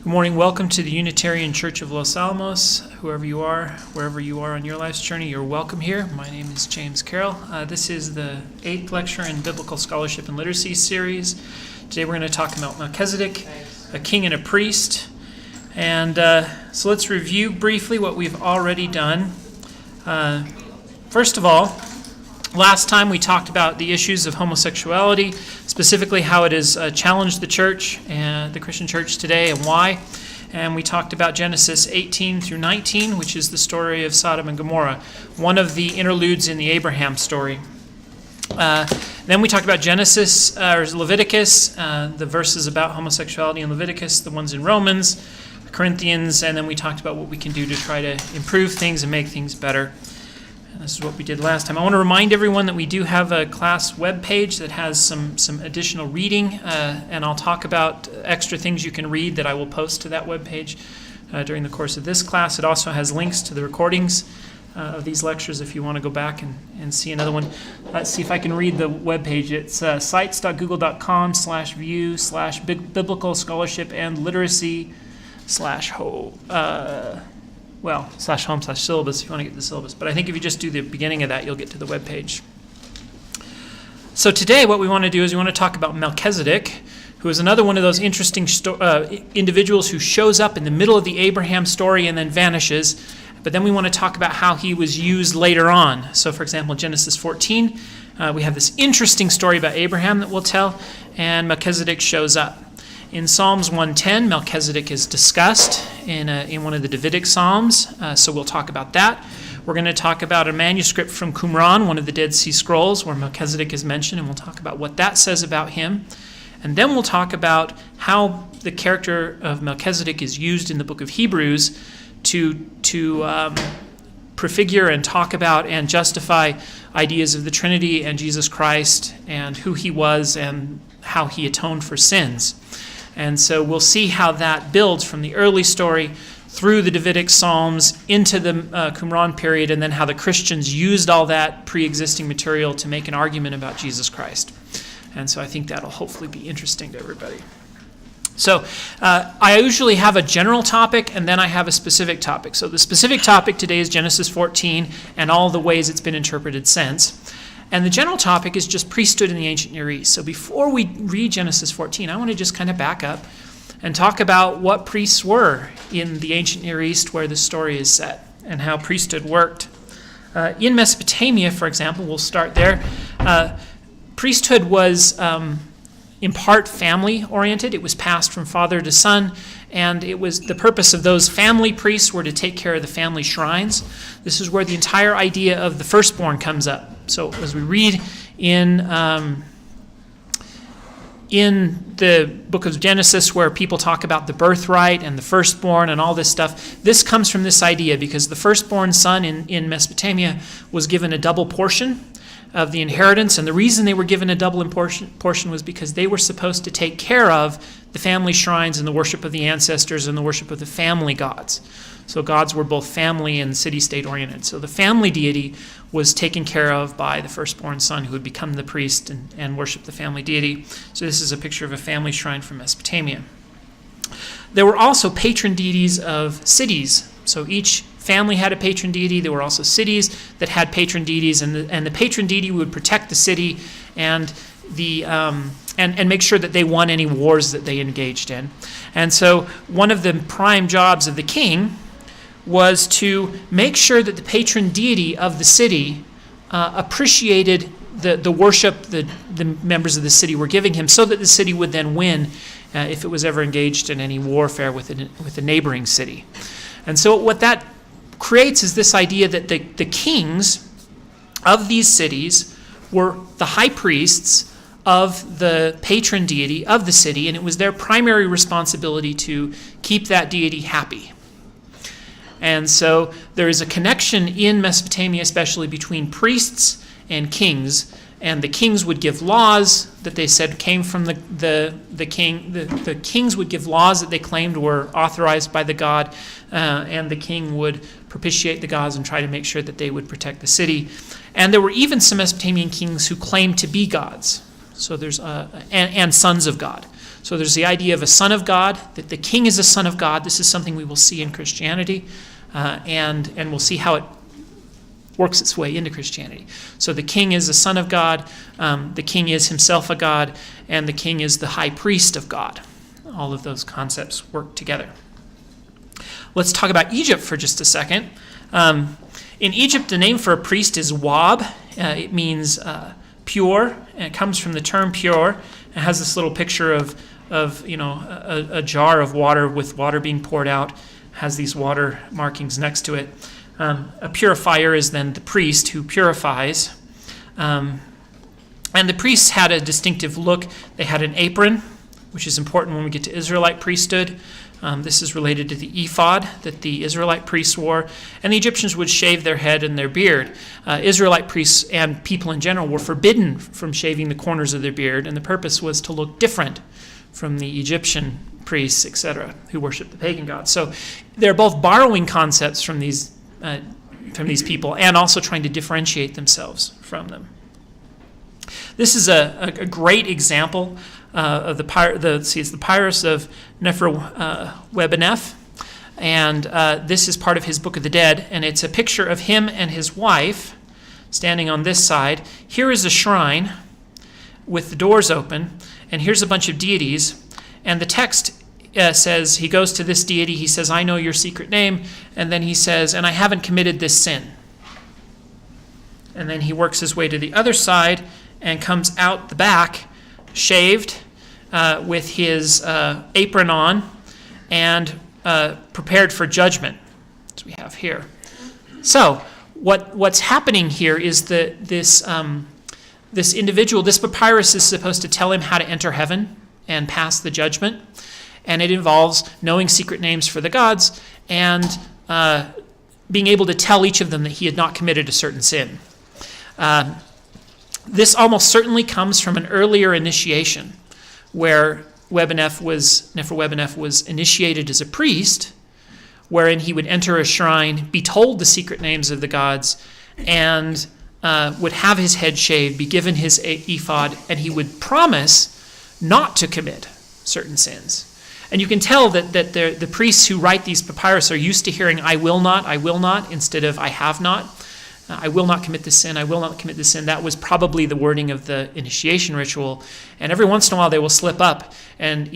Good morning. Welcome to the Unitarian Church of Los Alamos. Whoever you are, wherever you are on your life's journey, you're welcome here. My name is James Carroll. This is the 8th lecture in Biblical Scholarship and Literacy series. Today we're going to talk about Melchizedek, a king and a priest. And so let's review briefly what we've already done. First of all, last time we talked about the issues of homosexuality, specifically how it has challenged the church and the Christian church today and why. And we talked about Genesis 18 through 19, which is the story of Sodom and Gomorrah, one of the interludes in the Abraham story. Then we talked about Leviticus, the verses about homosexuality in Leviticus, the ones in Romans, Corinthians, and then we talked about what we can do to try to improve things and make things better. This is what we did last time. I want to remind everyone that we do have a class webpage that has some additional reading, and I'll talk about extra things you can read that I will post to that webpage during the course of this class. It also has links to the recordings of these lectures if you want to go back and see another one. Let's see if I can read the webpage. It's sites.google.com/view/biblical scholarship and literacy /home/syllabus if you want to get the syllabus. But I think if you just do the beginning of that, you'll get to the webpage. So today what we want to do is we want to talk about Melchizedek, who is another one of those interesting individuals who shows up in the middle of the Abraham story and then vanishes. But then we want to talk about how he was used later on. So for example, Genesis 14, we have this interesting story about Abraham that we'll tell, and Melchizedek shows up. In Psalms 110, Melchizedek is discussed in one of the Davidic Psalms, so we'll talk about that. We're going to talk about a manuscript from Qumran, one of the Dead Sea Scrolls, where Melchizedek is mentioned, and we'll talk about what that says about him. And then we'll talk about how the character of Melchizedek is used in the book of Hebrews to prefigure and talk about and justify ideas of the Trinity and Jesus Christ and who he was and how he atoned for sins. And so we'll see how that builds from the early story through the Davidic Psalms into the Qumran period, and then how the Christians used all that pre-existing material to make an argument about Jesus Christ. And so I think that'll hopefully be interesting to everybody. So I usually have a general topic, and then I have a specific topic. So the specific topic today is Genesis 14 and all the ways it's been interpreted since. And the general topic is just priesthood in the ancient Near East. So before we read Genesis 14, I want to just kind of back up and talk about what priests were in the ancient Near East where the story is set and how priesthood worked. In Mesopotamia, for example, we'll start there. Priesthood was in part family-oriented. It was passed from father to son, and it was the purpose of those family priests were to take care of the family shrines. This is where the entire idea of the firstborn comes up. So as we read in the book of Genesis, where people talk about the birthright and the firstborn and all this stuff, this comes from this idea because the firstborn son in Mesopotamia was given a double portion of the inheritance, and the reason they were given a double portion was because they were supposed to take care of the family shrines and the worship of the ancestors and the worship of the family gods. So gods were both family and city-state oriented. So the family deity was taken care of by the firstborn son who would become the priest and worship the family deity. So this is a picture of a family shrine from Mesopotamia. There were also patron deities of cities. So each family had a patron deity. There were also cities that had patron deities, and the patron deity would protect the city and make sure that they won any wars that they engaged in. And so one of the prime jobs of the king was to make sure that the patron deity of the city appreciated the worship the members of the city were giving him, so that the city would then win if it was ever engaged in any warfare with a neighboring city. And so what that creates is this idea that the kings of these cities were the high priests of the patron deity of the city, and it was their primary responsibility to keep that deity happy. And so there is a connection in Mesopotamia, especially between priests and kings, and the kings would give laws that they said came from the king. The kings would give laws that they claimed were authorized by the god, and the king would propitiate the gods and try to make sure that they would protect the city. And there were even some Mesopotamian kings who claimed to be gods. So there's and sons of God. So there's the idea of a son of God, that the king is a son of God. This is something we will see in Christianity, and we'll see how it works its way into Christianity. So the king is a son of God, the king is himself a God, and the king is the high priest of God. All of those concepts work together. Let's talk about Egypt for just a second. In Egypt, the name for a priest is wab. It means pure, and it comes from the term pure. It has this little picture of a jar of water with water being poured out. It has these water markings next to it. A purifier is then the priest who purifies. And the priests had a distinctive look. They had an apron, which is important when we get to Israelite priesthood. This is related to the ephod that the Israelite priests wore. And the Egyptians would shave their head and their beard. Israelite priests and people in general were forbidden from shaving the corners of their beard, and the purpose was to look different from the Egyptian priests, etc., who worshiped the pagan gods. So they're both borrowing concepts from these people and also trying to differentiate themselves from them. This is a great example of it's the papyrus of Nefer-Webenef, and this is part of his Book of the Dead, and it's a picture of him and his wife standing on this side. Here is a shrine with the doors open, and here's a bunch of deities, and the text says, he goes to this deity, he says, I know your secret name, and then he says, and I haven't committed this sin. And then he works his way to the other side and comes out the back, shaved, with his apron on, and prepared for judgment, as we have here. So what's happening here is that this individual, this papyrus is supposed to tell him how to enter heaven and pass the judgment. And it involves knowing secret names for the gods and being able to tell each of them that he had not committed a certain sin. This almost certainly comes from an earlier initiation where Nefer-Webenef was initiated as a priest, wherein he would enter a shrine, be told the secret names of the gods, and would have his head shaved, be given his ephod, and he would promise not to commit certain sins. And you can tell that the priests who write these papyrus are used to hearing, I will not, instead of I have not. I will not commit this sin, I will not commit this sin. That was probably the wording of the initiation ritual. And every once in a while they will slip up. And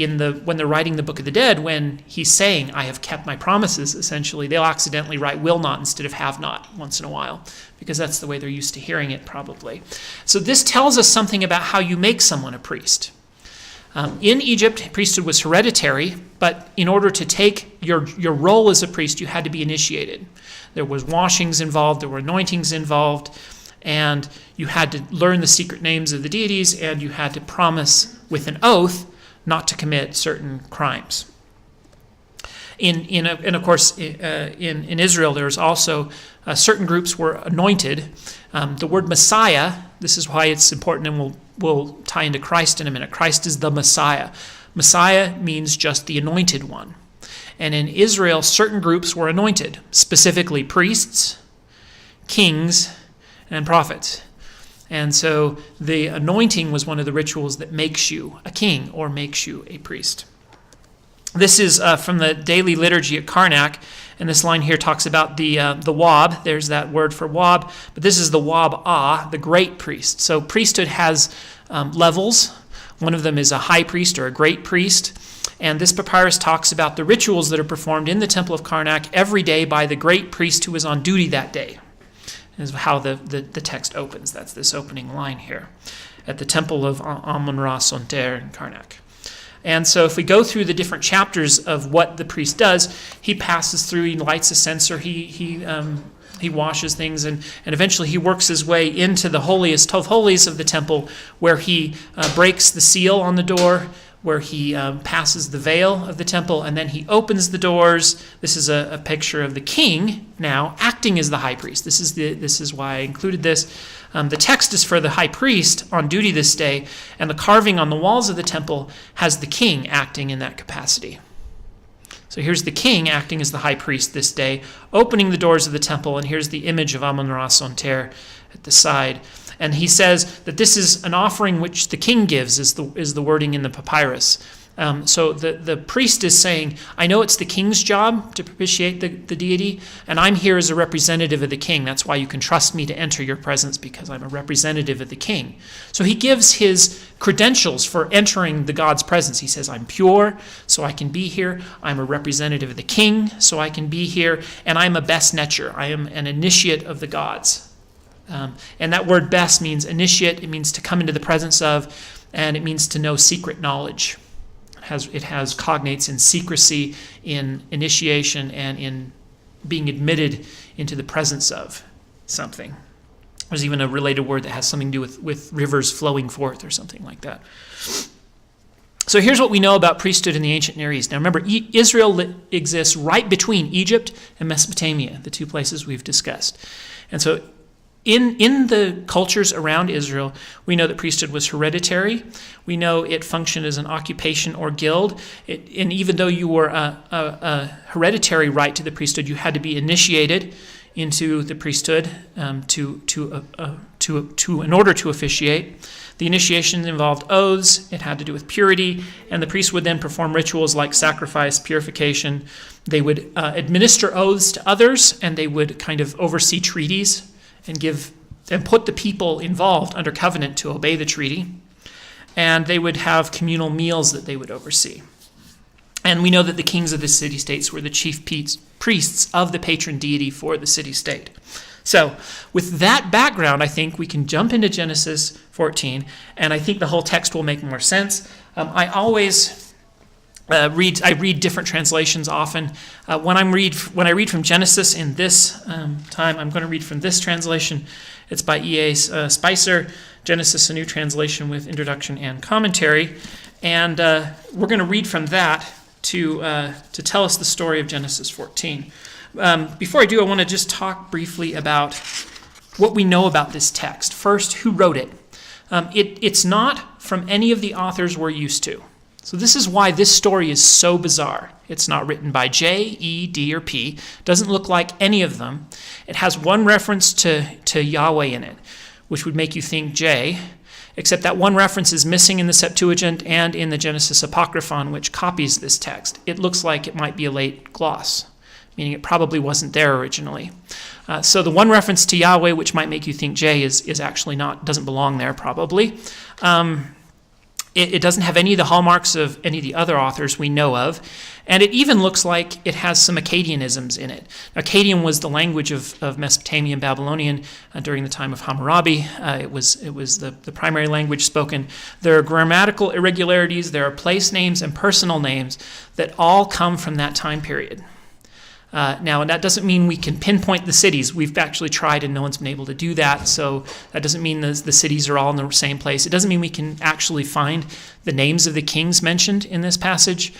when they're writing the Book of the Dead, when he's saying, I have kept my promises, essentially, they'll accidentally write will not instead of have not once in a while, because that's the way they're used to hearing it probably. So this tells us something about how you make someone a priest. In Egypt, priesthood was hereditary, but in order to take your role as a priest, you had to be initiated. There was washings involved, there were anointings involved, and you had to learn the secret names of the deities, and you had to promise with an oath not to commit certain crimes. And of course, in Israel, there's also certain groups were anointed. The word Messiah, this is why it's important, and we'll tie into Christ in a minute. Christ is the Messiah. Messiah means just the anointed one. And in Israel, certain groups were anointed, specifically priests, kings, and prophets. And so the anointing was one of the rituals that makes you a king or makes you a priest. This is from the daily liturgy at Karnak, and this line here talks about the wab. There's that word for wab, but this is the wab-ah, the great priest. So priesthood has levels. One of them is a high priest or a great priest, and this papyrus talks about the rituals that are performed in the temple of Karnak every day by the great priest who is on duty that day. Is how the text opens. That's this opening line here at the temple of Amun-Ra Sonter in Karnak. And so if we go through the different chapters of what the priest does, he passes through, he lights a censer, he washes things, and eventually he works his way into the holiest of holies of the temple, where he breaks the seal on the door, where he passes the veil of the temple, and then he opens the doors. This is a picture of the king now acting as the high priest. This is why I included this. The text is for the high priest on duty this day, and the carving on the walls of the temple has the king acting in that capacity. So here's the king acting as the high priest this day, opening the doors of the temple, and here's the image of Amun-Ra Sonter at the side. And he says that this is an offering which the king gives, is the wording in the papyrus. So the priest is saying, I know it's the king's job to propitiate the deity, and I'm here as a representative of the king. That's why you can trust me to enter your presence, because I'm a representative of the king. So he gives his credentials for entering the God's presence. He says, I'm pure, so I can be here. I'm a representative of the king, so I can be here. And I'm a bes netcher. I am an initiate of the gods. And that word bes means initiate. It means to come into the presence of, and it means to know secret knowledge. It has cognates in secrecy, in initiation, and in being admitted into the presence of something. There's even a related word that has something to do with rivers flowing forth or something like that. So here's what we know about priesthood in the ancient Near East. Now remember, Israel exists right between Egypt and Mesopotamia, the two places we've discussed. And so in the cultures around Israel, we know that priesthood was hereditary. We know it functioned as an occupation or guild. And even though you were a hereditary right to the priesthood, you had to be initiated into the priesthood in order to officiate. The initiation involved oaths. It had to do with purity, and the priest would then perform rituals like sacrifice, purification. They would administer oaths to others, and they would kind of oversee treaties and put the people involved under covenant to obey the treaty. And they would have communal meals that they would oversee. And we know that the kings of the city-states were the chief priests of the patron deity for the city-state. So with that background, I think we can jump into Genesis 14, and I think the whole text will make more sense. I always read different translations often. When I read from Genesis in this time, I'm going to read from this translation. It's by E.A. Spicer, Genesis, a New Translation with Introduction and Commentary. And we're going to read from that to tell us the story of Genesis 14. Before I do, I want to just talk briefly about what we know about this text. First, who wrote it? It's not from any of the authors we're used to. So this is why this story is so bizarre. It's not written by J, E, D, or P. It doesn't look like any of them. It has one reference to Yahweh in it, which would make you think J, except that one reference is missing in the Septuagint and in the Genesis Apocryphon, which copies this text. It looks like it might be a late gloss, meaning it probably wasn't there originally. So the one reference to Yahweh, which might make you think J, is actually doesn't belong there probably. It doesn't have any of the hallmarks of any of the other authors we know of, and it even looks like it has some Akkadianisms in it. Akkadian was the language of Mesopotamian Babylonian during the time of Hammurabi. It was the primary language spoken. There are grammatical irregularities, there are place names and personal names that all come from that time period. Now, that doesn't mean we can pinpoint the cities. We've actually tried and no one's been able to do that. So that doesn't mean the cities are all in the same place. It doesn't mean we can actually find the names of the kings mentioned in this passage.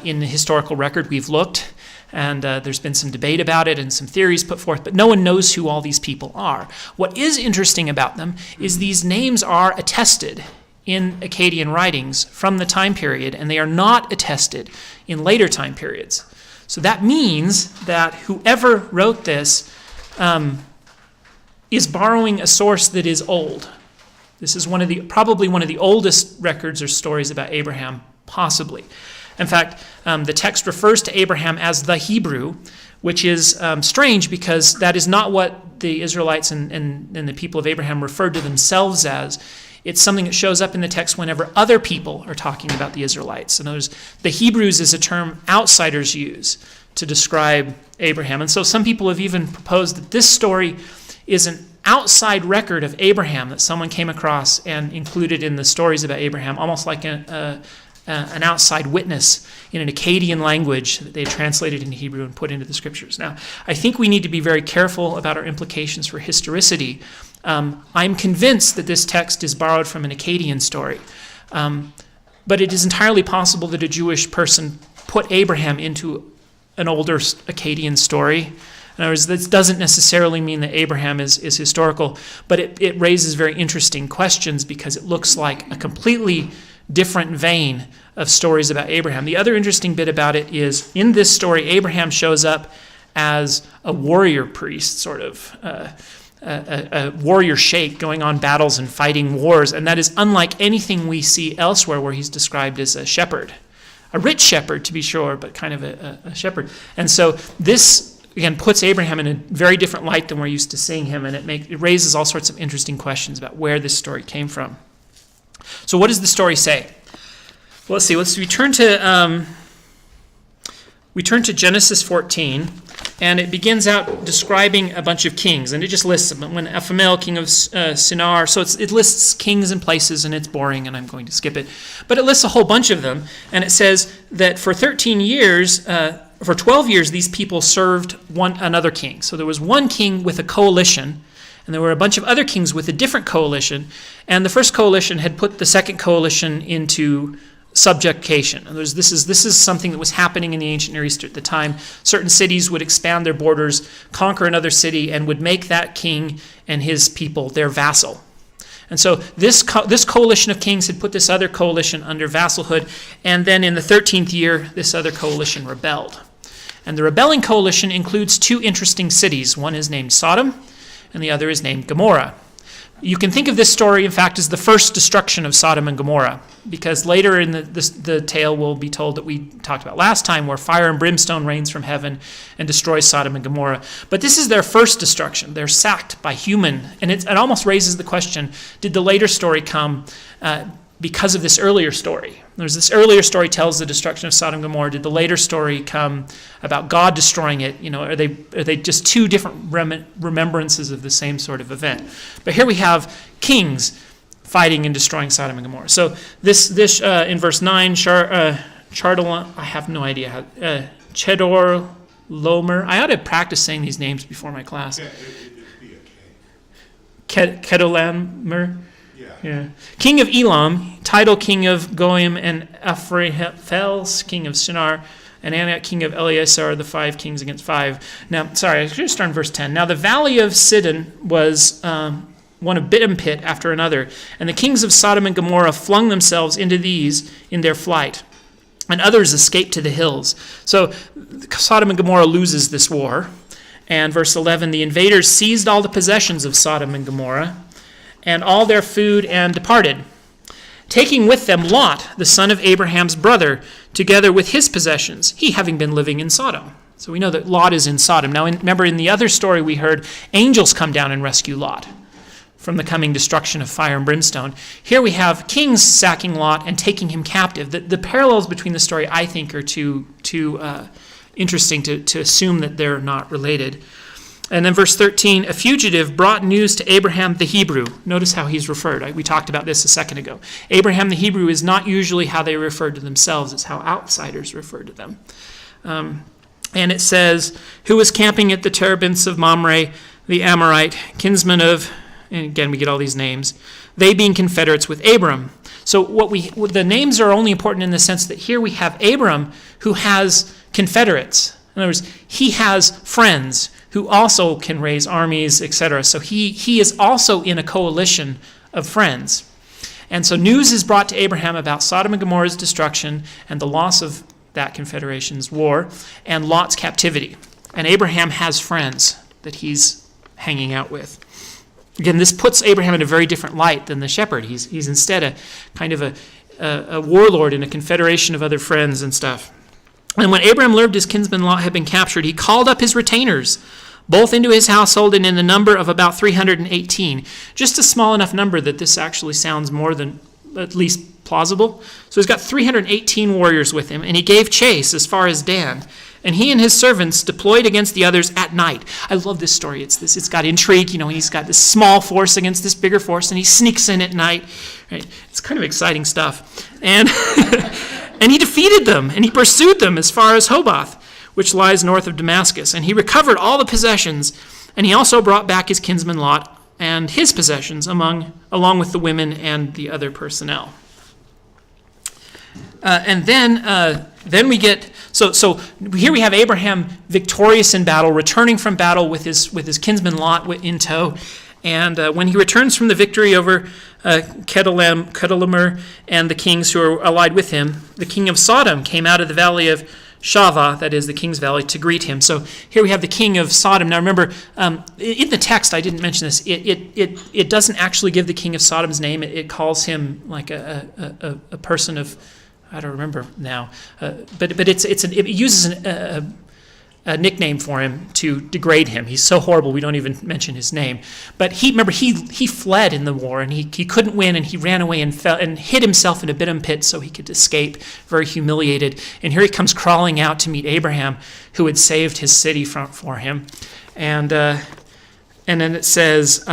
In the historical record, we've looked, and there's been some debate about it and some theories put forth, but no one knows who all these people are. What is interesting about them is these names are attested in Akkadian writings from the time period, and they are not attested in later time periods. So that means that whoever wrote this is borrowing a source that is old. This is probably one of the oldest records or stories about Abraham, possibly. In fact, the text refers to Abraham as the Hebrew, which is strange because that is not what the Israelites and the people of Abraham referred to themselves as. It's something that shows up in the text whenever other people are talking about the Israelites. In other words, the Hebrews is a term outsiders use to describe Abraham. And so some people have even proposed that this story is an outside record of Abraham that someone came across and included in the stories about Abraham, almost like an outside witness in an Akkadian language that they translated into Hebrew and put into the scriptures. Now, I think we need to be very careful about our implications for historicity. I'm convinced that this text is borrowed from an Akkadian story. But it is entirely possible that a Jewish person put Abraham into an older Akkadian story. In other words, this doesn't necessarily mean that Abraham is historical, but it raises very interesting questions because it looks like a completely different vein of stories about Abraham. The other interesting bit about it is in this story, Abraham shows up as a warrior priest, sort of. a warrior sheik going on battles and fighting wars, and that is unlike anything we see elsewhere where he's described as a shepherd. A rich shepherd, to be sure, but kind of a shepherd. And so this, again, puts Abraham in a very different light than we're used to seeing him, and it raises all sorts of interesting questions about where this story came from. So what does the story say? Well, let's see. We turn to Genesis 14, and it begins out describing a bunch of kings, and it just lists them. When Ephraim, king of Shinar, so it lists kings and places, and it's boring, and I'm going to skip it. But it lists a whole bunch of them, and it says that for 12 years, these people served another king. So there was one king with a coalition, and there were a bunch of other kings with a different coalition, and the first coalition had put the second coalition into subjugation. This is something that was happening in the ancient Near East at the time. Certain cities would expand their borders, conquer another city, and would make that king and his people their vassal. And so this coalition of kings had put this other coalition under vassalhood, and then in the 13th year, this other coalition rebelled. And the rebelling coalition includes two interesting cities. One is named Sodom, and the other is named Gomorrah. You can think of this story, in fact, as the first destruction of Sodom and Gomorrah, because later in the tale we'll be told that we talked about last time, where fire and brimstone rains from heaven and destroys Sodom and Gomorrah. But this is their first destruction. They're sacked by human, and it almost raises the question, did the later story come because of this earlier story? There's this earlier story tells the destruction of Sodom and Gomorrah. Did the later story come about God destroying it? Are they just two different remembrances of the same sort of event? But here we have kings fighting and destroying Sodom and Gomorrah. So this in verse 9, Chardalon, I have no idea how, Chedor Lomer. I ought to practice saying these names before my class. Yeah, it'd be a K. Kedolamer. Yeah. King of Elam, title king of Goim, and Ephraim, king of Shinar, and Anak, king of Eliezer, are the 5 kings against 5. Now, sorry, I should start in verse 10. Now the valley of Sidon was one of bit and pit after another, and the kings of Sodom and Gomorrah flung themselves into these in their flight, and others escaped to the hills. So Sodom and Gomorrah loses this war, and verse 11, the invaders seized all the possessions of Sodom and Gomorrah, and all their food, and departed, taking with them Lot, the son of Abraham's brother, together with his possessions, he having been living in Sodom. So we know that Lot is in Sodom. Now, remember, in the other story we heard, angels come down and rescue Lot from the coming destruction of fire and brimstone. Here we have kings sacking Lot and taking him captive. The parallels between the story, I think, are too interesting to assume that they're not related. And then verse 13, a fugitive brought news to Abraham the Hebrew. Notice how he's referred. We talked about this a second ago. Abraham the Hebrew is not usually how they refer to themselves. It's how outsiders refer to them. And it says, who was camping at the terebinths of Mamre, the Amorite, kinsman of, and again we get all these names, they being confederates with Abram. So the names are only important in the sense that here we have Abram who has confederates. In other words, he has friends who also can raise armies, etc. So he is also in a coalition of friends. And so news is brought to Abraham about Sodom and Gomorrah's destruction and the loss of that confederation's war and Lot's captivity. And Abraham has friends that he's hanging out with. Again, this puts Abraham in a very different light than the shepherd. He's instead a kind of a warlord in a confederation of other friends and stuff. And when Abraham learned his kinsman Lot had been captured, he called up his retainers, both into his household and in the number of about 318. Just a small enough number that this actually sounds more than at least plausible. So he's got 318 warriors with him, and he gave chase as far as Dan. And he and his servants deployed against the others at night. I love this story. It's got intrigue. He's got this small force against this bigger force, and he sneaks in at night. Right? It's kind of exciting stuff. And and he defeated them, and he pursued them as far as Hobath, which lies north of Damascus. And he recovered all the possessions, and he also brought back his kinsman Lot and his possessions along with the women and the other personnel. And then we get so here we have Abraham victorious in battle, returning from battle with his kinsman Lot in tow, and when he returns from the victory over Kedolamer and the kings who are allied with him, the king of Sodom came out of the valley of Shava, that is the King's Valley, to greet him. So here we have the king of Sodom. Now remember, in the text, I didn't mention this, it doesn't actually give the king of Sodom's name. It calls him like a person of, I don't remember now, but it uses a nickname for him to degrade him. He's so horrible we don't even mention his name. But he fled in the war, and he couldn't win, and he ran away and fell and hid himself in a bitten pit so he could escape, very humiliated. And here he comes crawling out to meet Abraham, who had saved his city for him. And then it says,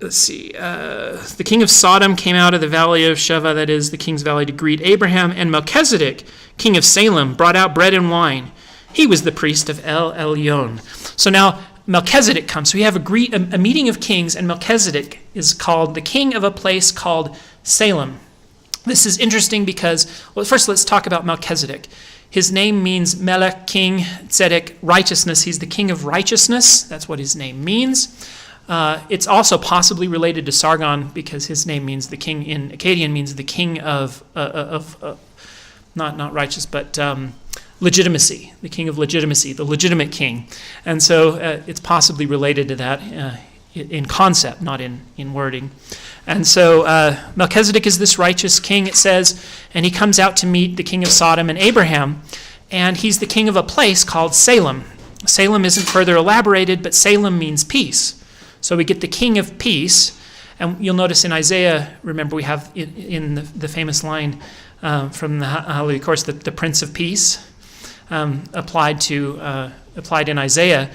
let's see, the king of Sodom came out of the valley of Sheva, that is the King's Valley, to greet Abraham, and Melchizedek, king of Salem, brought out bread and wine. He was the priest of El-Elyon. So now Melchizedek comes. So we have a meeting of kings, and Melchizedek is called the king of a place called Salem. This is interesting because, well, first let's talk about Melchizedek. His name means Melech, king, Tzedek, righteousness. He's the king of righteousness. That's what his name means. It's also possibly related to Sargon because his name means the king in Akkadian means the king of not righteous, but legitimacy, the king of legitimacy, the legitimate king. And so it's possibly related to that in concept, not in wording. And so Melchizedek is this righteous king, it says, and he comes out to meet the king of Sodom and Abraham, and he's the king of a place called Salem. Salem isn't further elaborated, but Salem means peace. So we get the king of peace, and you'll notice in Isaiah, remember we have in the famous line from the Hallelujah Chorus, the Prince of Peace, applied in Isaiah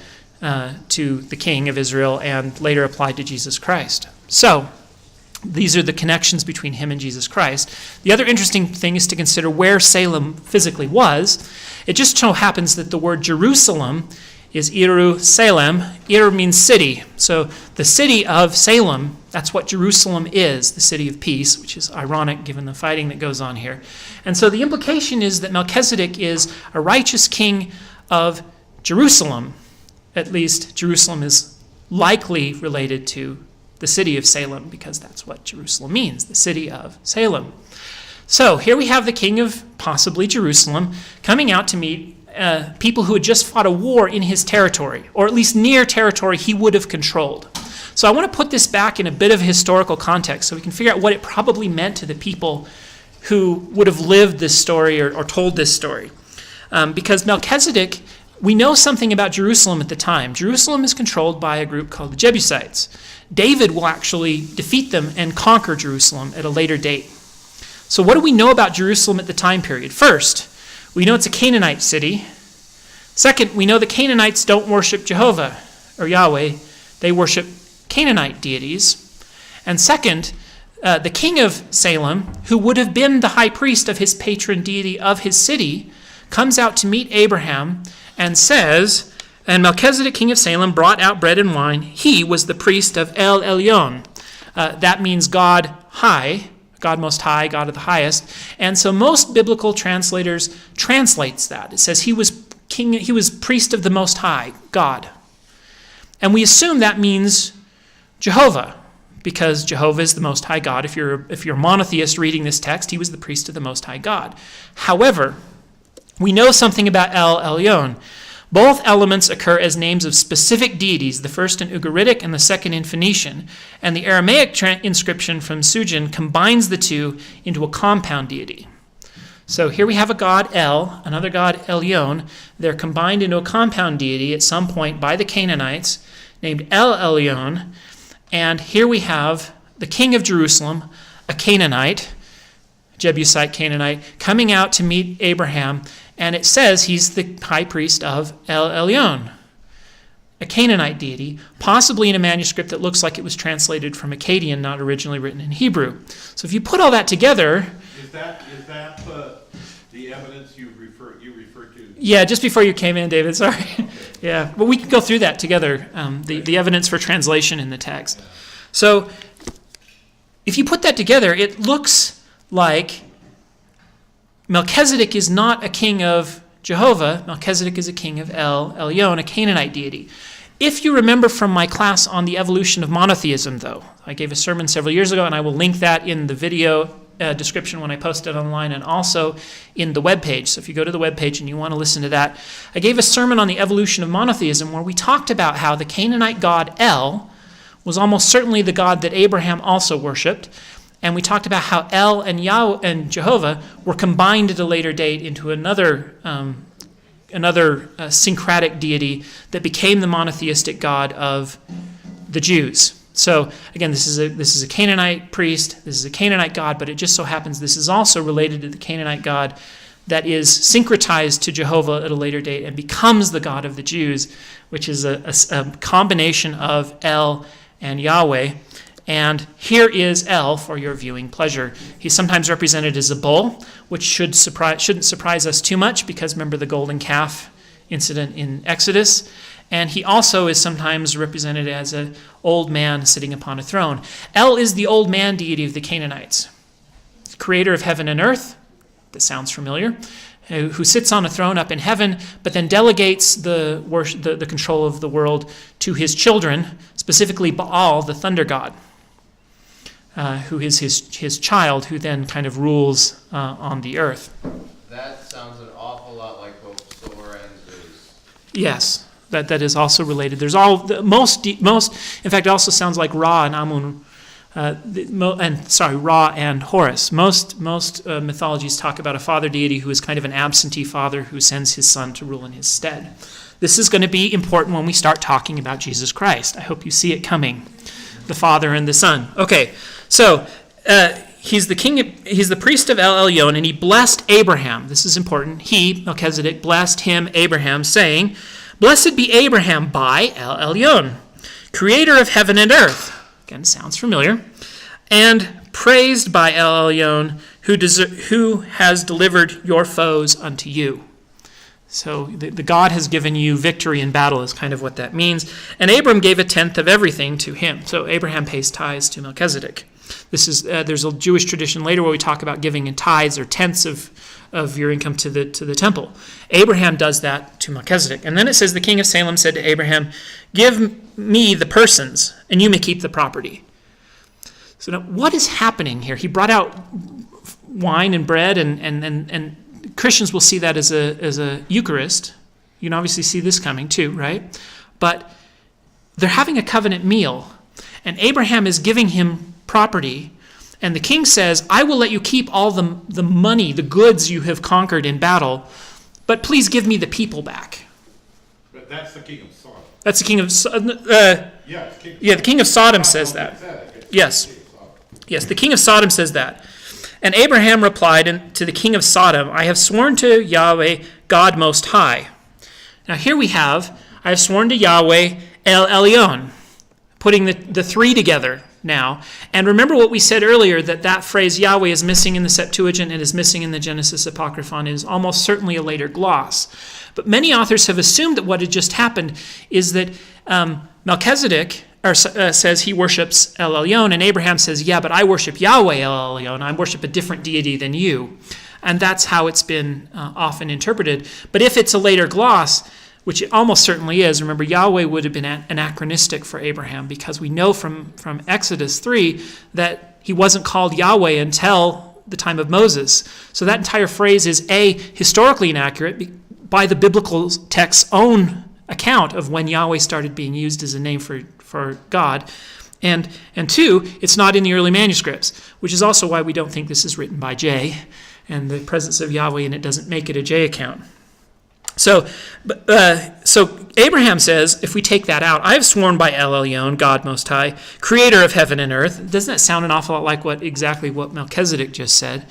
to the King of Israel, and later applied to Jesus Christ. So these are the connections between him and Jesus Christ. The other interesting thing is to consider where Salem physically was. It just so happens that the word Jerusalem is Iru Salem. Ir means city. So the city of Salem, that's what Jerusalem is, the city of peace, which is ironic given the fighting that goes on here. And so the implication is that Melchizedek is a righteous king of Jerusalem. At least Jerusalem is likely related to the city of Salem because that's what Jerusalem means, the city of Salem. So here we have the king of possibly Jerusalem coming out to meet people who had just fought a war in his territory, or at least near territory he would have controlled. So I want to put this back in a bit of historical context so we can figure out what it probably meant to the people who would have lived this story or told this story. Because Melchizedek, we know something about Jerusalem at the time. Jerusalem is controlled by a group called the Jebusites. David will actually defeat them and conquer Jerusalem at a later date. So what do we know about Jerusalem at the time period? First, we know it's a Canaanite city. Second, we know the Canaanites don't worship Jehovah or Yahweh. They worship Canaanite deities. And second, the king of Salem, who would have been the high priest of his patron deity of his city, comes out to meet Abraham and says, and Melchizedek, king of Salem, brought out bread and wine. He was the priest of El-Elyon. That means God high, God most high, God of the highest. And so most biblical translators translates that. It says he was king, he was priest of the most high, God. And we assume that means Jehovah, because Jehovah is the most high God. If you're a monotheist reading this text, he was the priest of the most high God. However, we know something about El-Elyon. Both elements occur as names of specific deities, the first in Ugaritic and the second in Phoenician, and the Aramaic inscription from Sugin combines the two into a compound deity. So here we have a god El, another god Elyon. They're combined into a compound deity at some point by the Canaanites named El-Elyon, and here we have the king of Jerusalem, a Canaanite, Jebusite Canaanite, coming out to meet Abraham. And it says he's the high priest of El-Elyon, a Canaanite deity, possibly in a manuscript that looks like it was translated from Akkadian, not originally written in Hebrew. So if you put all that together... Is that the evidence you refer to? Yeah, just before you came in, David, sorry. Okay. Yeah, but we can go through that together, the evidence for translation in the text. So if you put that together, it looks like Melchizedek is not a king of Jehovah. Melchizedek is a king of El-Elyon, a Canaanite deity. If you remember from my class on the evolution of monotheism, though, I gave a sermon several years ago, and I will link that in the video description when I posted it online and also in the webpage. So if you go to the webpage and you want to listen to that, I gave a sermon on the evolution of monotheism where we talked about how the Canaanite god El was almost certainly the god that Abraham also worshipped. And we talked about how El and Yahweh and Jehovah were combined at a later date into another syncretic deity that became the monotheistic God of the Jews. So again, this is a Canaanite priest, this is a Canaanite God, but it just so happens this is also related to the Canaanite God that is syncretized to Jehovah at a later date and becomes the God of the Jews, which is a combination of El and Yahweh. And here is El for your viewing pleasure. He's sometimes represented as a bull, which shouldn't surprise us too much because remember the golden calf incident in Exodus. And he also is sometimes represented as an old man sitting upon a throne. El is the old man deity of the Canaanites, creator of heaven and earth. That sounds familiar. Who sits on a throne up in heaven, but then delegates the control of the world to his children, specifically Baal, the thunder god, who is his child, who then kind of rules on the earth. That sounds an awful lot like both Thor and Zeus. Yes, that is also related. There's most. In fact, it also sounds like Ra and Amun. Ra and Horus. Most mythologies talk about a father deity who is kind of an absentee father who sends his son to rule in his stead. This is going to be important when we start talking about Jesus Christ. I hope you see it coming, the Father and the Son. Okay, so he's the priest of El-Elyon, and he blessed Abraham. This is important. He, Melchizedek, blessed him, Abraham, saying, "Blessed be Abraham by El-Elyon, creator of heaven and earth." Again, sounds familiar. "And praised by El-Elyon, who has delivered your foes unto you." So the God has given you victory in battle is kind of what that means. "And Abram gave a tenth of everything to him." So Abraham pays tithes to Melchizedek. This is there's a Jewish tradition later where we talk about giving in tithes or tenths of your income to the temple. Abraham does that to Melchizedek. And then it says, "The king of Salem said to Abraham, 'Give me the persons, and you may keep the property.'" So now, what is happening here? He brought out wine and bread, and Christians will see that as a Eucharist. You can obviously see this coming too, right? But they're having a covenant meal, and Abraham is giving him property, and the king says, "I will let you keep all the money, the goods you have conquered in battle, but please give me the people back." But that's the king of Sodom. That's the king of the king of Sodom says that. Yes. Yes, the king of Sodom says that. "And Abraham replied to the king of Sodom, 'I have sworn to Yahweh, God Most High.'" Now here we have, "I have sworn to Yahweh, El-Elyon," putting the three together now. And remember what we said earlier, that phrase Yahweh is missing in the Septuagint and is missing in the Genesis Apocryphon. It is almost certainly a later gloss. But many authors have assumed that what had just happened is that Melchizedek says he worships El-Elyon, and Abraham says, "Yeah, but I worship Yahweh El-Elyon. I worship a different deity than you." And that's how it's been often interpreted. But if it's a later gloss, which it almost certainly is, remember Yahweh would have been anachronistic for Abraham because we know from Exodus 3 that he wasn't called Yahweh until the time of Moses. So that entire phrase is historically inaccurate by the biblical text's own account of when Yahweh started being used as a name for God. And two, it's not in the early manuscripts, which is also why we don't think this is written by J, and the presence of Yahweh in it doesn't make it a J account. So Abraham says, if we take that out, "I have sworn by El-Elyon, God Most High, creator of heaven and earth." Doesn't that sound an awful lot like exactly what Melchizedek just said?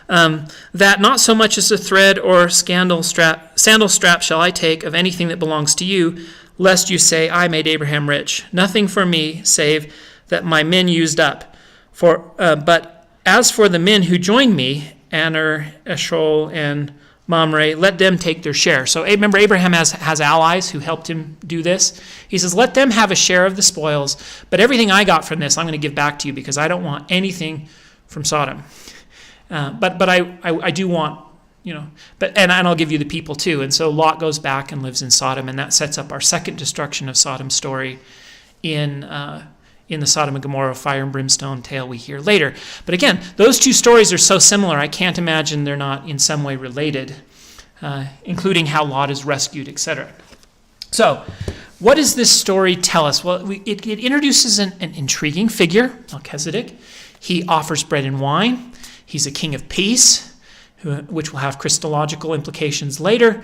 "That not so much as a thread or sandal strap shall I take of anything that belongs to you, lest you say, 'I made Abraham rich.' Nothing for me, save that my men used up. But as for the men who joined me, Aner, Eshol, and Mamre, let them take their share." So remember, Abraham has allies who helped him do this. He says, "Let them have a share of the spoils, but everything I got from this, I'm going to give back to you because I don't want anything from Sodom. But I do want, and I'll give you the people too." And so Lot goes back and lives in Sodom, and that sets up our second destruction of Sodom story in in the Sodom and Gomorrah fire and brimstone tale we hear later. But again, those two stories are so similar, I can't imagine they're not in some way related, including how Lot is rescued, etc. So, what does this story tell us? Well, it introduces an intriguing figure, Melchizedek. He offers bread and wine. He's a king of peace, which will have Christological implications later.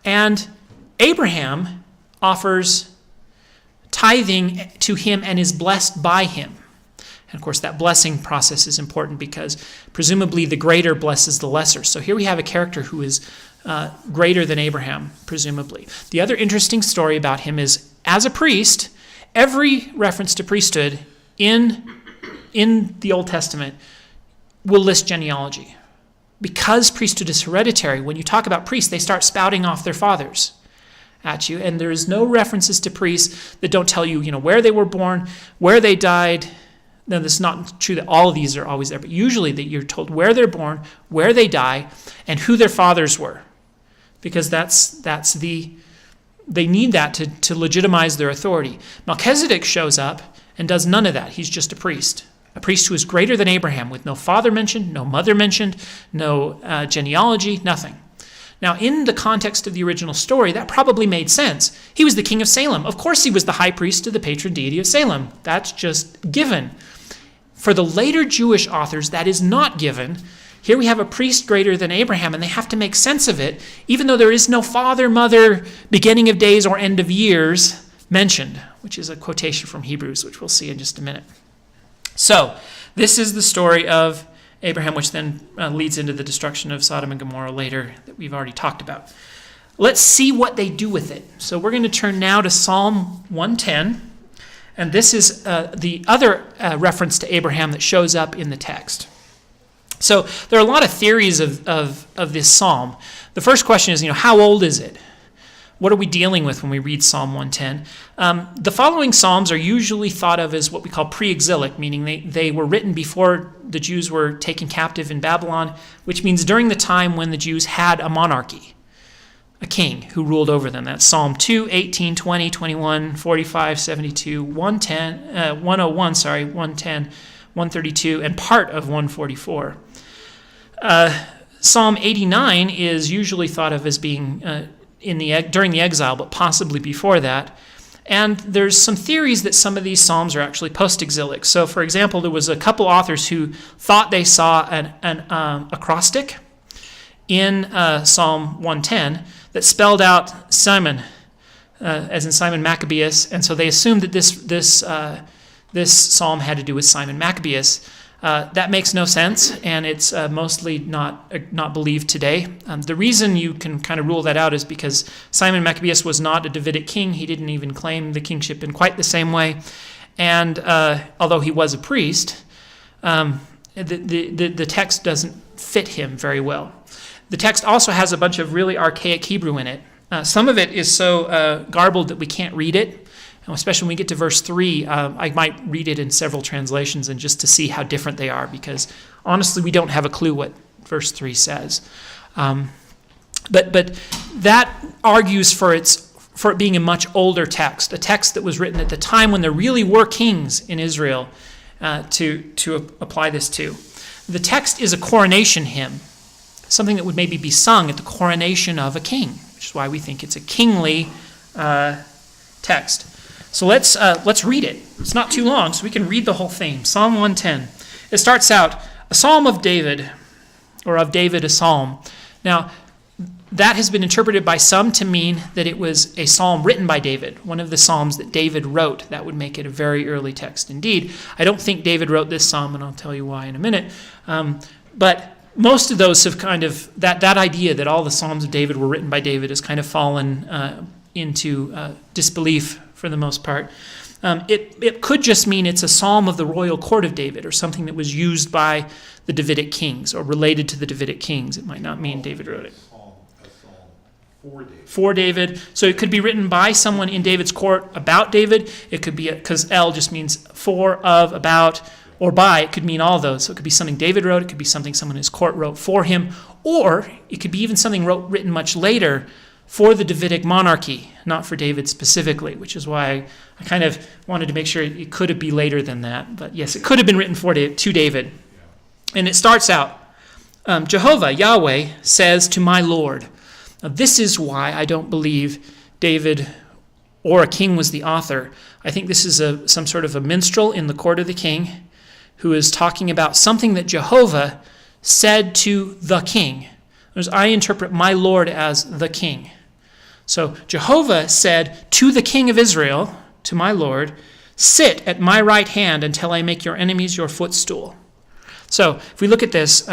And Abraham offers tithing to him and is blessed by him. And of course, that blessing process is important because presumably the greater blesses the lesser. So here we have a character who is greater than Abraham, presumably. The other interesting story about him is, as a priest, every reference to priesthood in the Old Testament will list genealogy. Because priesthood is hereditary, when you talk about priests, they start spouting off their fathers at you, and there is no references to priests that don't tell you, where they were born, where they died. Now, this is not true that all of these are always there, but usually that you're told where they're born, where they die, and who their fathers were, because they need that to legitimize their authority. Melchizedek shows up and does none of that. He's just a priest who is greater than Abraham, with no father mentioned, no mother mentioned, no genealogy, nothing. Now, in the context of the original story, that probably made sense. He was the king of Salem. Of course, he was the high priest of the patron deity of Salem. That's just given. For the later Jewish authors, that is not given. Here we have a priest greater than Abraham, and they have to make sense of it, even though there is no father, mother, beginning of days, or end of years mentioned, which is a quotation from Hebrews, which we'll see in just a minute. So, this is the story of Abraham, which then leads into the destruction of Sodom and Gomorrah later that we've already talked about. Let's see what they do with it. So we're going to turn now to Psalm 110, and this is the other reference to Abraham that shows up in the text. So there are a lot of theories of this psalm. The first question is, how old is it? What are we dealing with when we read Psalm 110? The following psalms are usually thought of as what we call pre-exilic, meaning they were written before the Jews were taken captive in Babylon, which means during the time when the Jews had a monarchy, a king who ruled over them. That's Psalm 2, 18, 20, 21, 45, 72, 101, 110, 132, and part of 144. Psalm 89 is usually thought of as being during the exile, but possibly before that. And there's some theories that some of these psalms are actually post-exilic. So, for example, there was a couple authors who thought they saw an acrostic in Psalm 110 that spelled out Simon, as in Simon Maccabeus, and so they assumed that this psalm had to do with Simon Maccabeus. That makes no sense, and it's mostly not believed today. The reason you can kind of rule that out is because Simon Maccabeus was not a Davidic king. He didn't even claim the kingship in quite the same way. And although he was a priest, the text doesn't fit him very well. The text also has a bunch of really archaic Hebrew in it. Some of it is so garbled that we can't read it. Especially when we get to verse 3, I might read it in several translations and just to see how different they are, because honestly we don't have a clue what verse 3 says. But that argues for it being a much older text, a text that was written at the time when there really were kings in Israel to apply this to. The text is a coronation hymn, something that would maybe be sung at the coronation of a king, which is why we think it's a kingly text. So let's read it. It's not too long, so we can read the whole thing. Psalm 110. It starts out, a psalm of David, or of David a psalm. Now, that has been interpreted by some to mean that it was a psalm written by David, one of the psalms that David wrote. That would make it a very early text indeed. I don't think David wrote this psalm, and I'll tell you why in a minute. But most of those have kind of, that idea that all the psalms of David were written by David has kind of fallen into disbelief for the most part. It could just mean it's a psalm of the royal court of David, or something that was used by the Davidic kings, or related to the Davidic kings. It might not mean David wrote it. A psalm For David. So it could be written by someone in David's court about David. It could be, because El just means for, of, about, or by. It could mean all those. So it could be something David wrote. It could be something someone in his court wrote for him. Or it could be even something written much later for the Davidic monarchy, not for David specifically, which is why I kind of wanted to make sure it could be later than that. But yes, it could have been written to David. And it starts out, Jehovah, Yahweh, says to my Lord. Now, this is why I don't believe David or a king was the author. I think this is some sort of a minstrel in the court of the king who is talking about something that Jehovah said to the king. I interpret my Lord as the king. So Jehovah said to the king of Israel, to my Lord, sit at my right hand until I make your enemies your footstool. So if we look at this,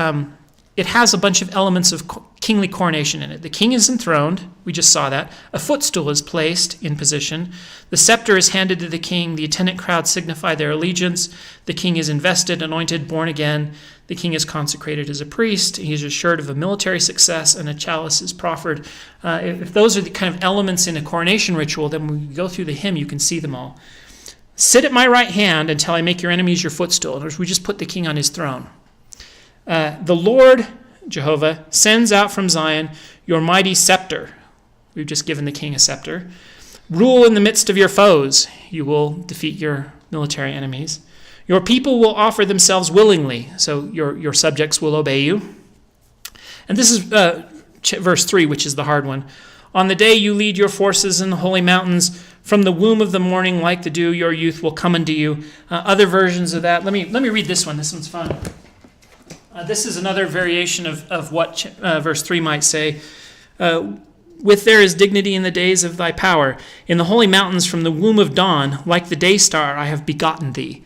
it has a bunch of elements of kingly coronation in it. The king is enthroned. We just saw that. A footstool is placed in position. The scepter is handed to the king. The attendant crowd signify their allegiance. The king is invested, anointed, born again. The king is consecrated as a priest. He is assured of a military success, and a chalice is proffered. If those are the kind of elements in a coronation ritual, then when we go through the hymn, you can see them all. Sit at my right hand until I make your enemies your footstool. In other words, we just put the king on his throne. The Lord, Jehovah, sends out from Zion your mighty scepter. We've just given the king a scepter. Rule in the midst of your foes. You will defeat your military enemies. Your people will offer themselves willingly, so your subjects will obey you. And this is verse 3, which is the hard one. On the day you lead your forces in the holy mountains, from the womb of the morning, like the dew, your youth will come unto you. Other versions of that. Let me read this one. This one's fun. This is another variation of what verse 3 might say. With there is dignity in the days of thy power. In the holy mountains from the womb of dawn, like the day star, I have begotten thee.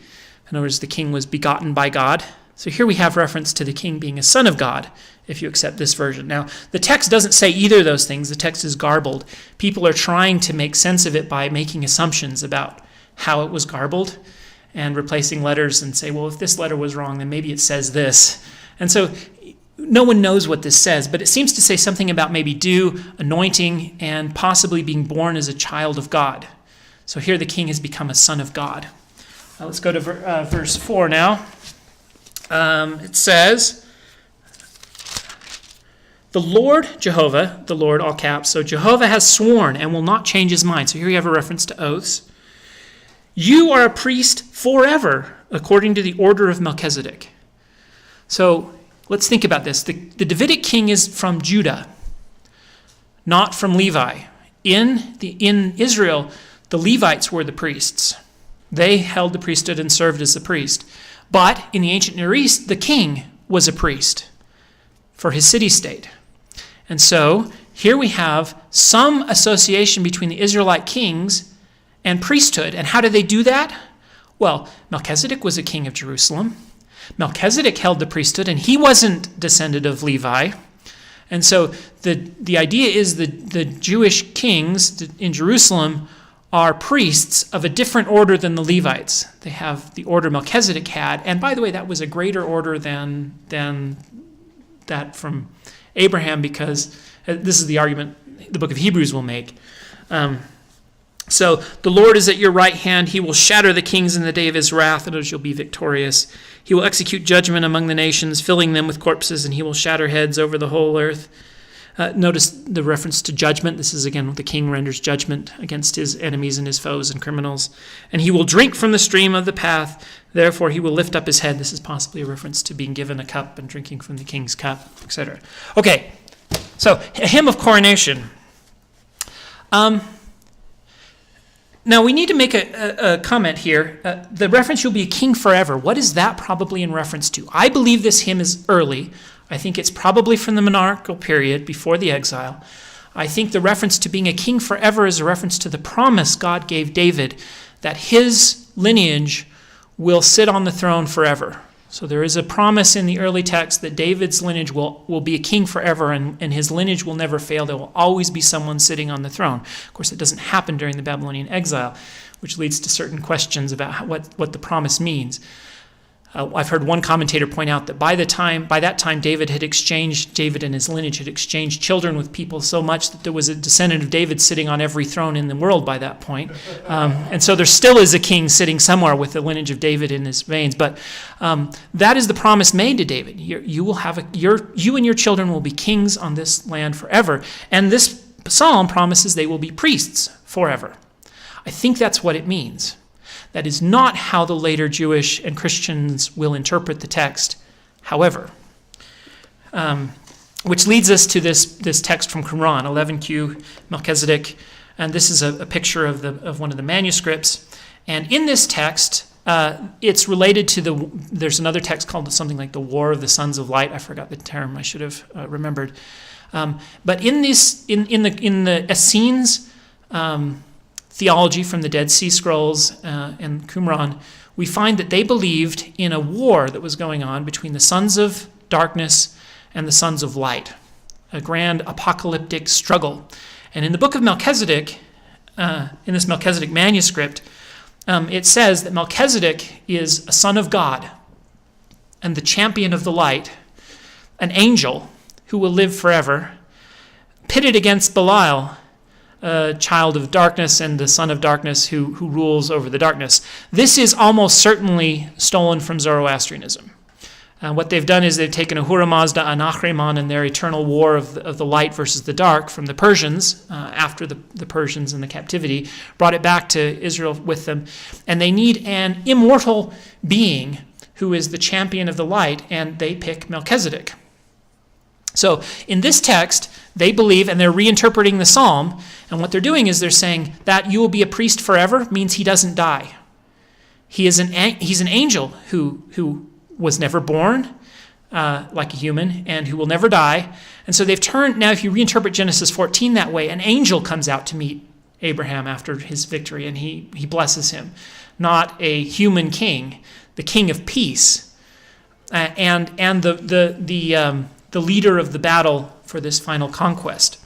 In other words, the king was begotten by God. So here we have reference to the king being a son of God, if you accept this version. Now, the text doesn't say either of those things. The text is garbled. People are trying to make sense of it by making assumptions about how it was garbled and replacing letters and say, well, if this letter was wrong, then maybe it says this. And so no one knows what this says, but it seems to say something about maybe dew, anointing, and possibly being born as a child of God. So here the king has become a son of God. Let's go to verse 4 now. It says, the Lord, Jehovah, the Lord, all caps, so Jehovah has sworn and will not change his mind. So here we have a reference to oaths. You are a priest forever, according to the order of Melchizedek. So let's think about this. The Davidic king is from Judah, not from Levi. In Israel, the Levites were the priests. They held the priesthood and served as the priest. But in the ancient Near East, the king was a priest for his city-state. And so here we have some association between the Israelite kings and priesthood. And how did they do that? Well, Melchizedek was a king of Jerusalem. Melchizedek held the priesthood, and he wasn't descended of Levi. And so the idea is the Jewish kings in Jerusalem are priests of a different order than the Levites. They have the order Melchizedek had. And by the way, that was a greater order than that from Abraham, because this is the argument the book of Hebrews will make. So the Lord is at your right hand. He will shatter the kings in the day of his wrath, and you'll be victorious. He will execute judgment among the nations, filling them with corpses, and he will shatter heads over the whole earth. Notice the reference to judgment. This is, again, the king renders judgment against his enemies and his foes and criminals. And he will drink from the stream of the path. Therefore, he will lift up his head. This is possibly a reference to being given a cup and drinking from the king's cup, etc. Okay, so a hymn of coronation. Now, we need to make a comment here. The reference, you'll be a king forever. What is that probably in reference to? I believe this hymn is early. I think it's probably from the monarchical period before the exile. I think the reference to being a king forever is a reference to the promise God gave David that his lineage will sit on the throne forever. So there is a promise in the early text that David's lineage will be a king forever, and his lineage will never fail. There will always be someone sitting on the throne. Of course, it doesn't happen during the Babylonian exile, which leads to certain questions about what the promise means. I've heard one commentator point out that by that time, David and his lineage had exchanged children with people so much that there was a descendant of David sitting on every throne in the world by that point. And so there still is a king sitting somewhere with the lineage of David in his veins. But that is the promise made to David. You and your children will be kings on this land forever. And this psalm promises they will be priests forever. I think that's what it means. That is not how the later Jewish and Christians will interpret the text, however. Which leads us to this text from Qumran, 11q, Melchizedek, and this is a picture of one of the manuscripts. And in this text, it's related to there's another text called something like the War of the Sons of Light. I forgot the term. I should have remembered. But in the Essenes theology from the Dead Sea Scrolls and Qumran, we find that they believed in a war that was going on between the sons of darkness and the sons of light, a grand apocalyptic struggle. And in the book of Melchizedek, in this Melchizedek manuscript, it says that Melchizedek is a son of God and the champion of the light, an angel who will live forever, pitted against Belial, a child of darkness and the son of darkness who rules over the darkness. This is almost certainly stolen from Zoroastrianism. What they've done is they've taken Ahura Mazda and Ahriman and their eternal war of the light versus the dark from the Persians, after the Persians and the captivity, brought it back to Israel with them. And they need an immortal being who is the champion of the light, and they pick Melchizedek. So in this text, they believe, and they're reinterpreting the psalm, and what they're doing is they're saying that you will be a priest forever means he doesn't die. He's an angel who was never born like a human and who will never die. And so they've turned, now if you reinterpret Genesis 14 that way, an angel comes out to meet Abraham after his victory and he blesses him, not a human king, the king of peace, and the leader of the battle for this final conquest,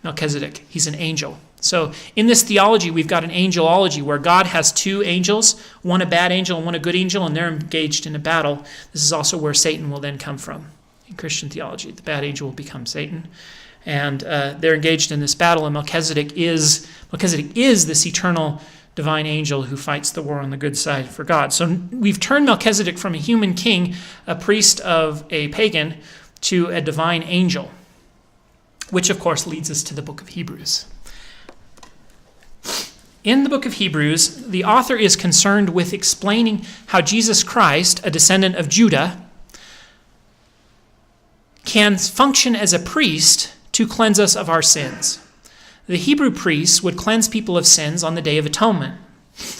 Melchizedek. He's an angel. So in this theology, we've got an angelology where God has two angels, one a bad angel and one a good angel, and they're engaged in a battle. This is also where Satan will then come from. In Christian theology, the bad angel will become Satan. And they're engaged in this battle, and Melchizedek is this eternal divine angel who fights the war on the good side for God. So we've turned Melchizedek from a human king, a priest of a pagan, to a divine angel, which of course leads us to the book of Hebrews. In the book of Hebrews, the author is concerned with explaining how Jesus Christ, a descendant of Judah, can function as a priest to cleanse us of our sins. The Hebrew priests would cleanse people of sins on the Day of Atonement,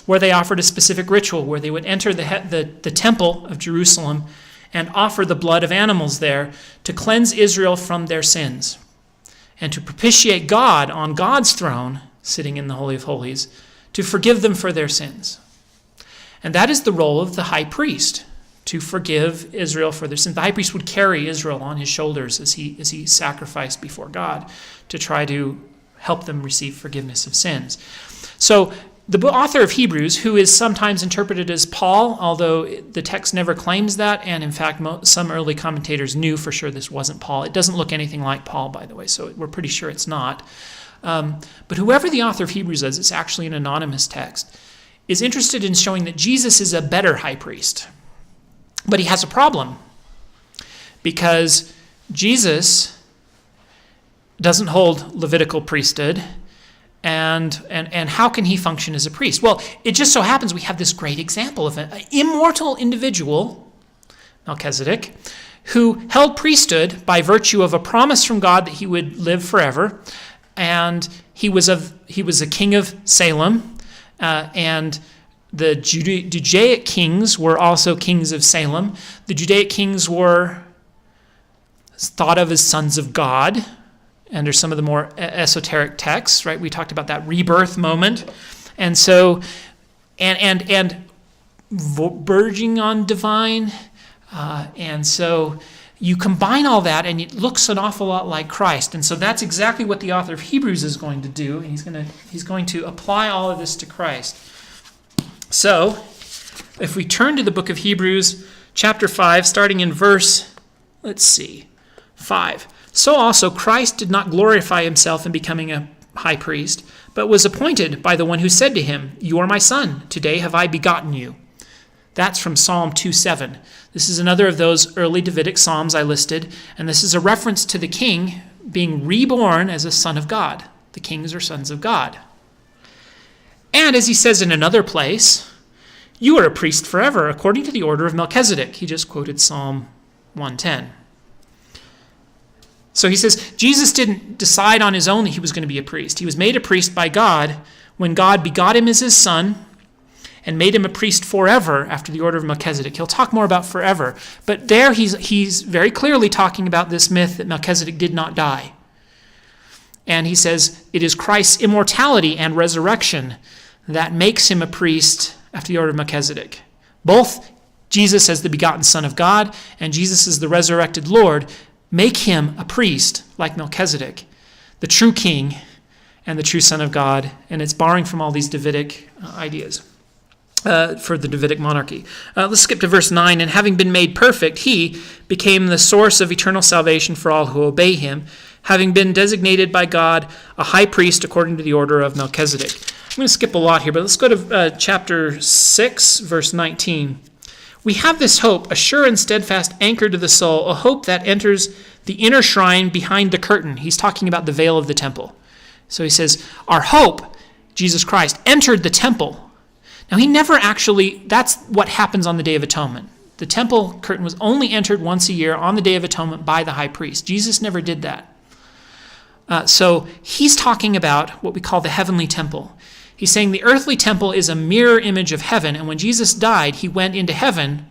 where they offered a specific ritual, where they would enter the temple of Jerusalem and offer the blood of animals there to cleanse Israel from their sins and to propitiate God on God's throne, sitting in the Holy of Holies, to forgive them for their sins. And that is the role of the high priest, to forgive Israel for their sins. The high priest would carry Israel on his shoulders as he sacrificed before God to try to help them receive forgiveness of sins. So the author of Hebrews, who is sometimes interpreted as Paul, although the text never claims that, and in fact some early commentators knew for sure this wasn't Paul. It doesn't look anything like Paul, by the way, so we're pretty sure it's not. But whoever the author of Hebrews is, it's actually an anonymous text, is interested in showing that Jesus is a better high priest. But he has a problem, because Jesus doesn't hold Levitical priesthood, and how can he function as a priest? Well, it just so happens we have this great example of an immortal individual, Melchizedek, who held priesthood by virtue of a promise from God that he would live forever. And he was a king of Salem, and the Judaic kings were also kings of Salem. The Judaic kings were thought of as sons of God under some of the more esoteric texts, right? We talked about that rebirth moment, and so and verging on divine, and so. You combine all that, and it looks an awful lot like Christ. And so that's exactly what the author of Hebrews is going to do. And he's going to apply all of this to Christ. So, if we turn to the book of Hebrews, chapter 5, starting in verse, 5. So also Christ did not glorify himself in becoming a high priest, but was appointed by the one who said to him, "You are my son, today have I begotten you." That's from Psalm 2:7. This is another of those early Davidic psalms I listed, and this is a reference to the king being reborn as a son of God, the kings are sons of God. And as he says in another place, you are a priest forever, according to the order of Melchizedek. He just quoted Psalm 110. So he says, Jesus didn't decide on his own that he was going to be a priest. He was made a priest by God when God begot him as his son and made him a priest forever after the order of Melchizedek. He'll talk more about forever. But there he's very clearly talking about this myth that Melchizedek did not die. And he says it is Christ's immortality and resurrection that makes him a priest after the order of Melchizedek. Both Jesus as the begotten Son of God and Jesus as the resurrected Lord make him a priest like Melchizedek, the true king and the true Son of God. And it's borrowing from all these Davidic ideas for the Davidic monarchy. Let's skip to verse 9. And having been made perfect, he became the source of eternal salvation for all who obey him, having been designated by God a high priest according to the order of Melchizedek. I'm going to skip a lot here, but let's go to chapter 6, verse 19. We have this hope, a sure and steadfast anchor to the soul, a hope that enters the inner shrine behind the curtain. He's talking about the veil of the temple. So he says, our hope, Jesus Christ, entered the temple. Now he never actually, that's what happens on the Day of Atonement. The temple curtain was only entered once a year on the Day of Atonement by the high priest. Jesus never did that. So he's talking about what we call the heavenly temple. He's saying the earthly temple is a mirror image of heaven, and when Jesus died, he went into heaven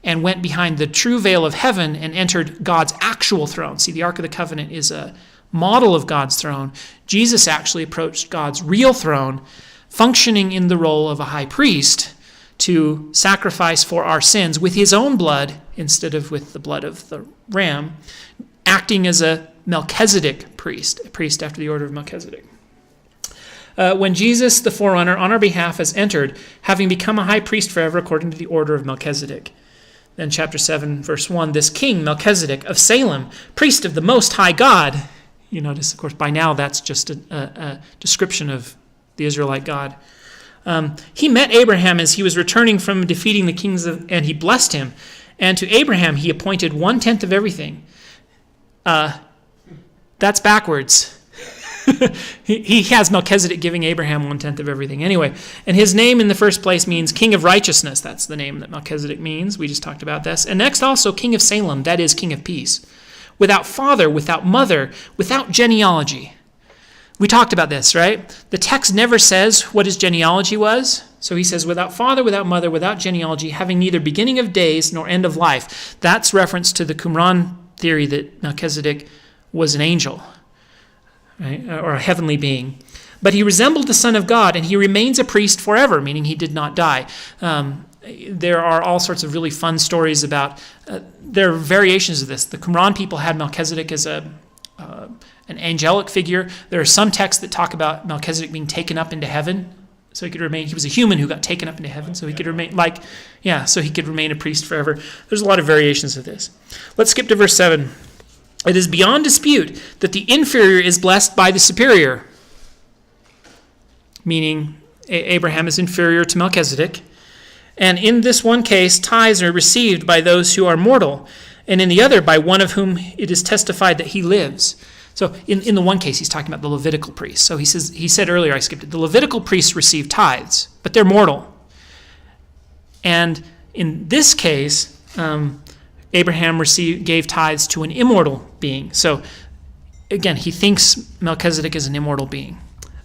and went behind the true veil of heaven and entered God's actual throne. See, the Ark of the Covenant is a model of God's throne. Jesus actually approached God's real throne, functioning in the role of a high priest to sacrifice for our sins with his own blood instead of with the blood of the ram, acting as a Melchizedek priest, a priest after the order of Melchizedek. When Jesus, the forerunner, on our behalf has entered, having become a high priest forever according to the order of Melchizedek. Then chapter 7, verse 1, this king, Melchizedek of Salem, priest of the Most High God. You notice, of course, by now that's just a description of the Israelite God. He met Abraham as he was returning from defeating the kings, and he blessed him. And to Abraham he appointed 1/10 of everything. That's backwards. He has Melchizedek giving Abraham 1/10 of everything. Anyway, and his name in the first place means King of Righteousness. That's the name that Melchizedek means. We just talked about this. And next also King of Salem, that is King of Peace. Without father, without mother, without genealogy. We talked about this, right? The text never says what his genealogy was. So he says, without father, without mother, without genealogy, having neither beginning of days nor end of life. That's reference to the Qumran theory that Melchizedek was an angel. Right? Or a heavenly being. But he resembled the Son of God, and he remains a priest forever, meaning he did not die. There are all sorts of really fun stories about, there are variations of this. The Qumran people had Melchizedek as an angelic figure. There are some texts that talk about Melchizedek being taken up into heaven, so he could remain, he was a human who got taken up into heaven, so he could remain, so he could remain a priest forever. There's a lot of variations of this. Let's skip to verse 7. It is beyond dispute that the inferior is blessed by the superior, meaning Abraham is inferior to Melchizedek. And in this one case, tithes are received by those who are mortal, and in the other by one of whom it is testified that he lives. So in the one case, he's talking about the Levitical priests. So he said earlier, I skipped it, the Levitical priests receive tithes, but they're mortal. And in this case, Abraham gave tithes to an immortal being. So again, he thinks Melchizedek is an immortal being.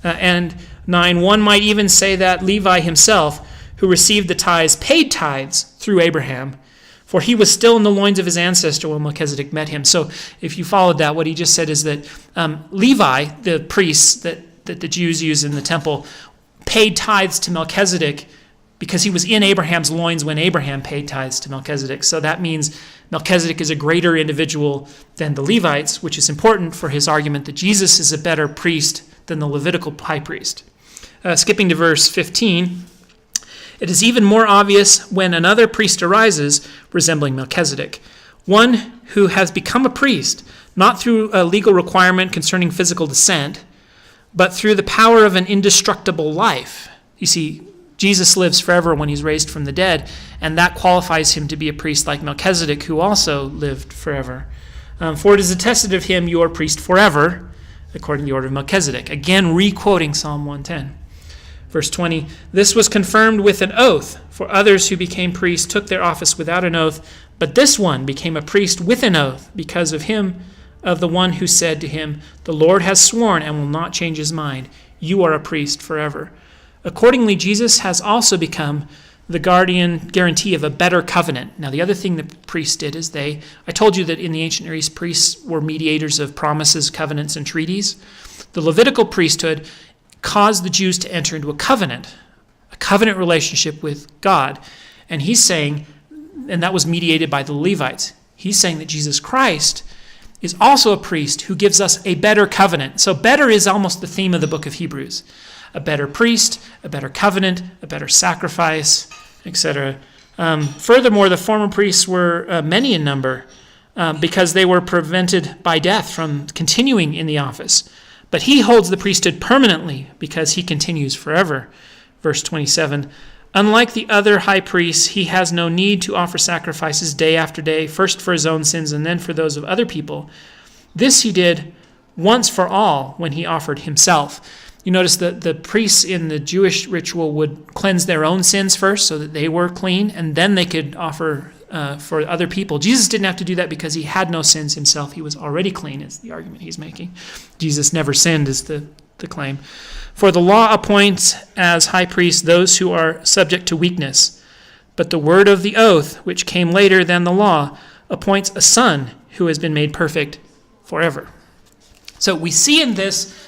And 9, one might even say that Levi himself, who received the tithes, paid tithes through Abraham, for he was still in the loins of his ancestor when Melchizedek met him. So if you followed that, what he just said is that Levi, the priests that the Jews use in the temple, paid tithes to Melchizedek because he was in Abraham's loins when Abraham paid tithes to Melchizedek. So that means Melchizedek is a greater individual than the Levites, which is important for his argument that Jesus is a better priest than the Levitical high priest. Skipping to verse 15, it is even more obvious when another priest arises resembling Melchizedek, one who has become a priest, not through a legal requirement concerning physical descent, but through the power of an indestructible life. You see, Jesus lives forever when he's raised from the dead, and that qualifies him to be a priest like Melchizedek, who also lived forever. For it is attested of him, you are priest forever. according to the order of Melchizedek. Again, re-quoting Psalm 110. Verse 20, this was confirmed with an oath, for others who became priests took their office without an oath, but this one became a priest with an oath because of him, of the one who said to him, the Lord has sworn and will not change his mind. You are a priest forever. Accordingly, Jesus has also become the guarantee of a better covenant. Now, the other thing the priests did is I told you that in the ancient Near East, priests were mediators of promises, covenants, and treaties. The Levitical priesthood caused the Jews to enter into a covenant relationship with God. And he's saying, and that was mediated by the Levites, he's saying that Jesus Christ is also a priest who gives us a better covenant. So better is almost the theme of the book of Hebrews. A better priest, a better covenant, a better sacrifice, etc. Furthermore, the former priests were many in number because they were prevented by death from continuing in the office. But he holds the priesthood permanently because he continues forever. Verse 27, unlike the other high priests, he has no need to offer sacrifices day after day, first for his own sins and then for those of other people. This he did once for all when he offered himself. You notice that the priests in the Jewish ritual would cleanse their own sins first so that they were clean, and then they could offer for other people. Jesus didn't have to do that because he had no sins himself. He was already clean, is the argument he's making. Jesus never sinned is the claim. For the law appoints as high priests those who are subject to weakness, but the word of the oath, which came later than the law, appoints a son who has been made perfect forever. So we see in this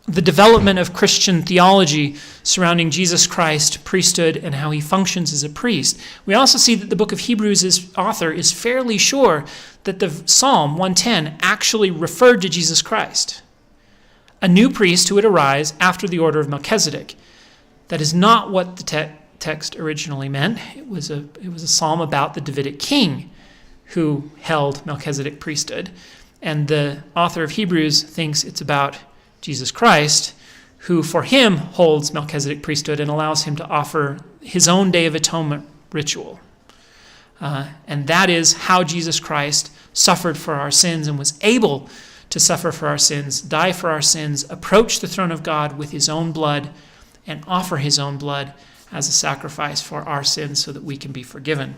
the development of Christian theology surrounding Jesus Christ, priesthood, and how he functions as a priest. We also see that the book of Hebrews' author is fairly sure that the Psalm 110 actually referred to Jesus Christ, a new priest who would arise after the order of Melchizedek. That is not what the text originally meant. It was a psalm about the Davidic king who held Melchizedek priesthood. And the author of Hebrews thinks it's about Jesus Christ, who for him holds Melchizedek priesthood and allows him to offer his own Day of Atonement ritual. And that is how Jesus Christ suffered for our sins and was able to suffer for our sins, die for our sins, approach the throne of God with his own blood, and offer his own blood as a sacrifice for our sins so that we can be forgiven.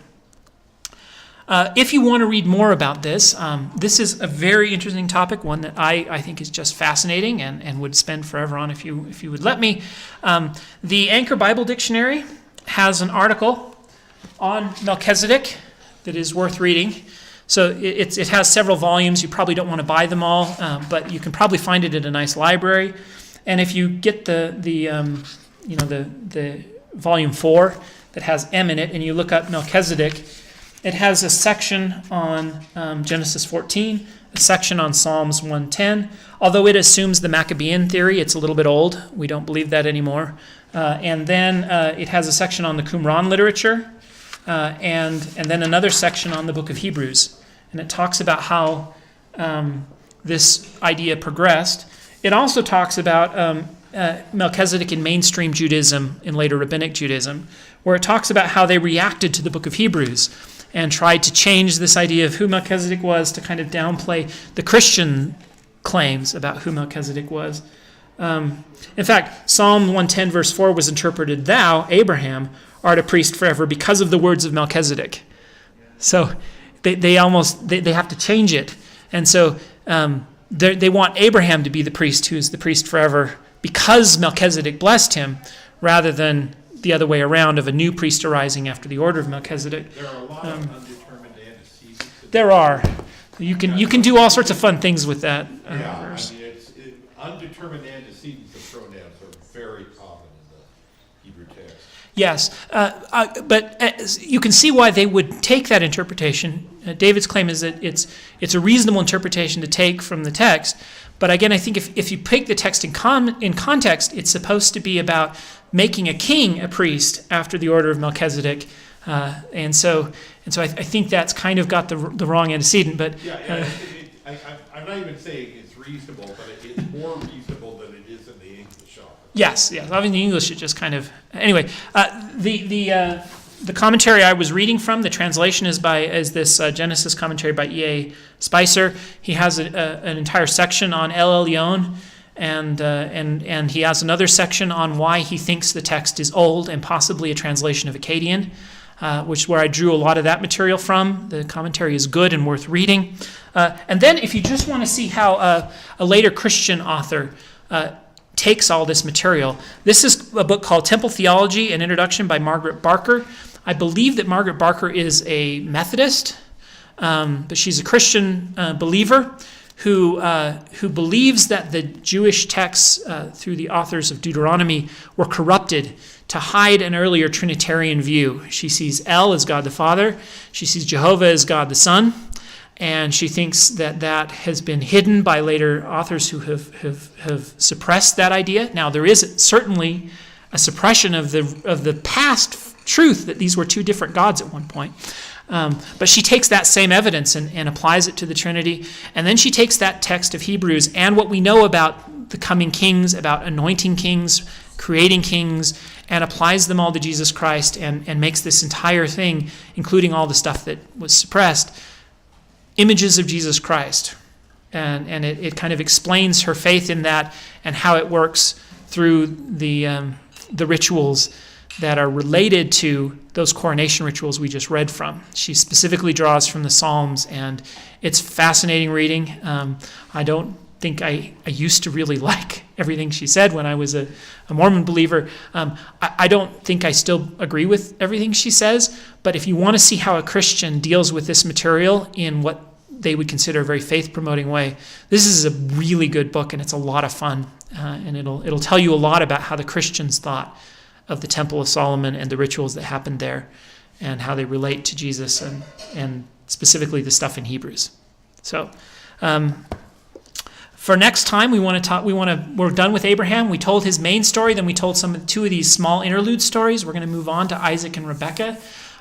If you want to read more about this, this is a very interesting topic, one that I think is just fascinating and would spend forever on if you would let me. The Anchor Bible Dictionary has an article on Melchizedek that is worth reading. So it has several volumes. You probably don't want to buy them all, but you can probably find it at a nice library. And if you get the volume 4 that has M in it, and you look up Melchizedek, it has a section on Genesis 14, a section on Psalms 110. Although it assumes the Maccabean theory, it's a little bit old. We don't believe that anymore. And then it has a section on the Qumran literature, and then another section on the book of Hebrews. And it talks about how this idea progressed. It also talks about Melchizedek in mainstream Judaism, in later rabbinic Judaism, where it talks about how they reacted to the book of Hebrews and tried to change this idea of who Melchizedek was to kind of downplay the Christian claims about who Melchizedek was. In fact, Psalm 110 verse 4 was interpreted, "Thou, Abraham, art a priest forever," because of the words of Melchizedek. So they have to change it. And so they want Abraham to be the priest who is the priest forever because Melchizedek blessed him, rather than the other way around of a new priest arising after the order of Melchizedek. There are a lot of undetermined antecedents. There are. You can do all sorts of fun things with that verse. Undetermined antecedents of pronouns are very common in the Hebrew text. Yes, but you can see why they would take that interpretation. David's claim is that it's a reasonable interpretation to take from the text. But again, I think if you take the text in context, it's supposed to be about making a king a priest after the order of Melchizedek, and so I think that's kind of got the wrong antecedent. But I'm not even saying it's reasonable, but it's more reasonable than it is in the English often. Yes. I mean, the English it just kind of anyway. the commentary I was reading from, the translation is this Genesis commentary by E.A. Spicer. He has an entire section on El-Elyon, and he has another section on why he thinks the text is old and possibly a translation of Akkadian, which is where I drew a lot of that material from. The commentary is good and worth reading. And then if you just want to see how a later Christian author takes all this material, this is a book called Temple Theology, an Introduction by Margaret Barker. I believe that Margaret Barker is a Methodist, but she's a Christian believer who believes that the Jewish texts through the authors of Deuteronomy were corrupted to hide an earlier Trinitarian view. She sees El as God the Father, she sees Jehovah as God the Son, and she thinks that has been hidden by later authors who have suppressed that idea. Now, there is certainly a suppression of the past truth that these were two different gods at one point. But she takes that same evidence and applies it to the Trinity. And then she takes that text of Hebrews and what we know about the coming kings, about anointing kings, creating kings, and applies them all to Jesus Christ and makes this entire thing, including all the stuff that was suppressed, images of Jesus Christ. And it kind of explains her faith in that and how it works through the rituals that are related to those coronation rituals we just read from. She specifically draws from the Psalms, and it's fascinating reading. I don't think I used to really like everything she said when I was a Mormon believer. I don't think I still agree with everything she says, but if you want to see how a Christian deals with this material in what they would consider a very faith-promoting way, this is a really good book, and it's a lot of fun, and it'll tell you a lot about how the Christians thought of the Temple of Solomon and the rituals that happened there and how they relate to Jesus and specifically the stuff in Hebrews. So for next time, we're done with Abraham. We told his main story, then we told two of these small interlude stories. We're going to move on to Isaac and Rebekah.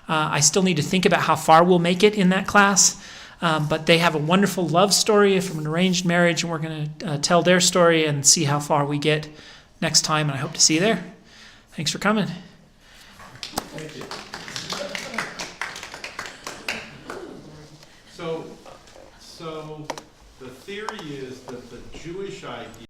I still need to think about how far we'll make it in that class. But they have a wonderful love story from an arranged marriage, and we're going to tell their story and see how far we get next time, and I hope to see you there. Thanks for coming. Thank you. So the theory is that the Jewish idea